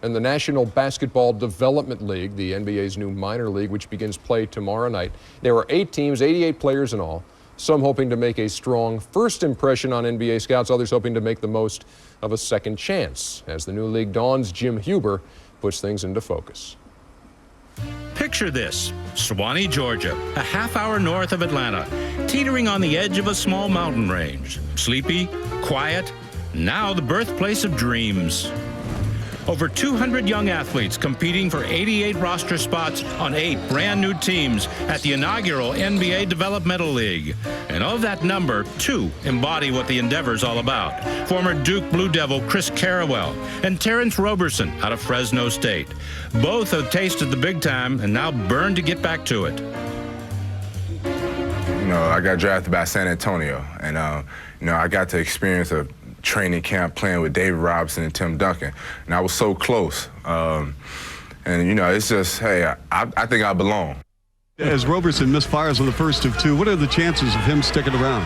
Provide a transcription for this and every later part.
and the National Basketball Development League, the NBA's new minor league, which begins play tomorrow night. There are 8 teams, 88 players in all, some hoping to make a strong first impression on NBA scouts, others hoping to make the most of a second chance. As the new league dawns, Jim Huber puts things into focus. Picture this, Suwanee, Georgia, a half-hour north of Atlanta, teetering on the edge of a small mountain range. Sleepy, quiet, now the birthplace of dreams. Over 200 young athletes competing for 88 roster spots on 8 brand new teams at the inaugural NBA Developmental League. And of that number, 2 embody what the endeavor's all about. Former Duke Blue Devil Chris Carrawell and Terrence Roberson out of Fresno State. Both have tasted the big time and now burn to get back to it. You know, I got drafted by San Antonio, and you know, I got to experience a training camp playing with David Roberson and Tim Duncan, and I was so close. And you know, it's just, hey, I think I belong. As Roberson misfires on the first of 2, what are the chances of him sticking around?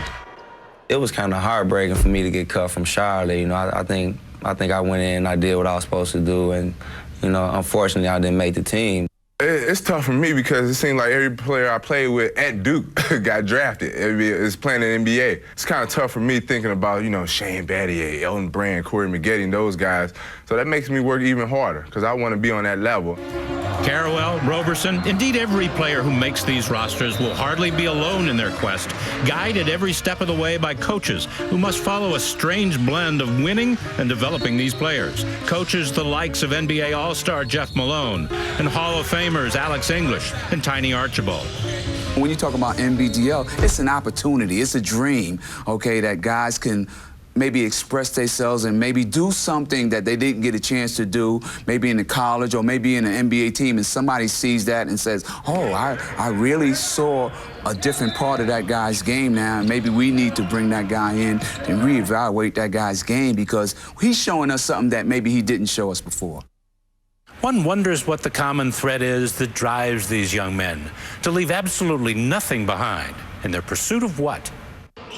It was kind of heartbreaking for me to get cut from Charlotte. You know, I think I went in and I did what I was supposed to do, and you know, unfortunately, I didn't make the team. It's tough for me because it seemed like every player I played with at Duke got drafted. It's playing in the NBA. It's kind of tough for me thinking about, you know, Shane Battier, Elton Brand, Corey Maggette, and those guys. So that makes me work even harder because I want to be on that level. Carrawell, Roberson, indeed every player who makes these rosters will hardly be alone in their quest, guided every step of the way by coaches who must follow a strange blend of winning and developing these players. Coaches the likes of NBA All-Star Jeff Malone and Hall of Famers Alex English and Tiny Archibald. When you talk about NBDL, it's an opportunity, it's a dream, okay, that guys can maybe express themselves and maybe do something that they didn't get a chance to do, maybe in the college or maybe in an NBA team, and somebody sees that and says, oh, I really saw a different part of that guy's game now, and maybe we need to bring that guy in and reevaluate that guy's game because he's showing us something that maybe he didn't show us before. One wonders what the common thread is that drives these young men to leave absolutely nothing behind in their pursuit of what?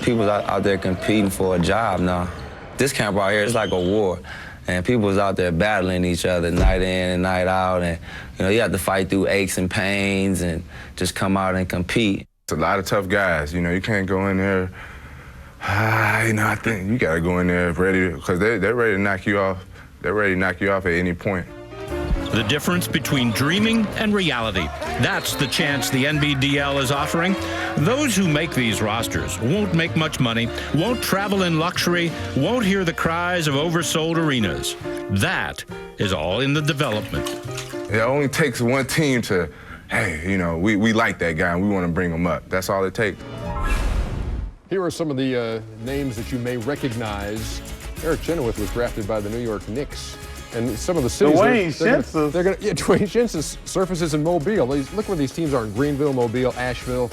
People out there competing for a job now. This camp right here is like a war, and people was out there battling each other night in and night out, and you know, you have to fight through aches and pains and just come out and compete. It's a lot of tough guys. You know, you can't go in there, you know, I think you got to go in there ready, because they're ready to knock you off. They're ready to knock you off at any point. The difference between dreaming and reality. That's the chance the NBDL is offering. Those who make these rosters won't make much money, won't travel in luxury, won't hear the cries of oversold arenas. That is all in the development. It only takes one team to, hey, you know, we like that guy and we want to bring him up. That's all it takes. Here are some of the names that you may recognize. Eric Chenoweth was drafted by the New York Knicks. And some of the cities, they're going to, Dwayne Schientz's surfaces in Mobile. Look where these teams are in Greenville, Mobile, Asheville,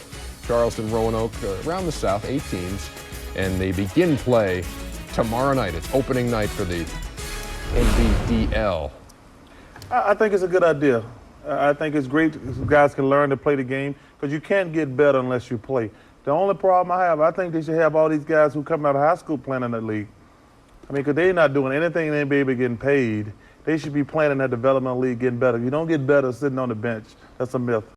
Charleston, Roanoke, around the South, 8 teams. And they begin play tomorrow night. It's opening night for the NBDL. I think it's a good idea. I think it's great guys can learn to play the game because you can't get better unless you play. The only problem I think they should have all these guys who come out of high school playing in that league. I mean, because they're not doing anything in the NBA but getting paid. They should be playing in that developmental league, getting better. You don't get better sitting on the bench. That's a myth.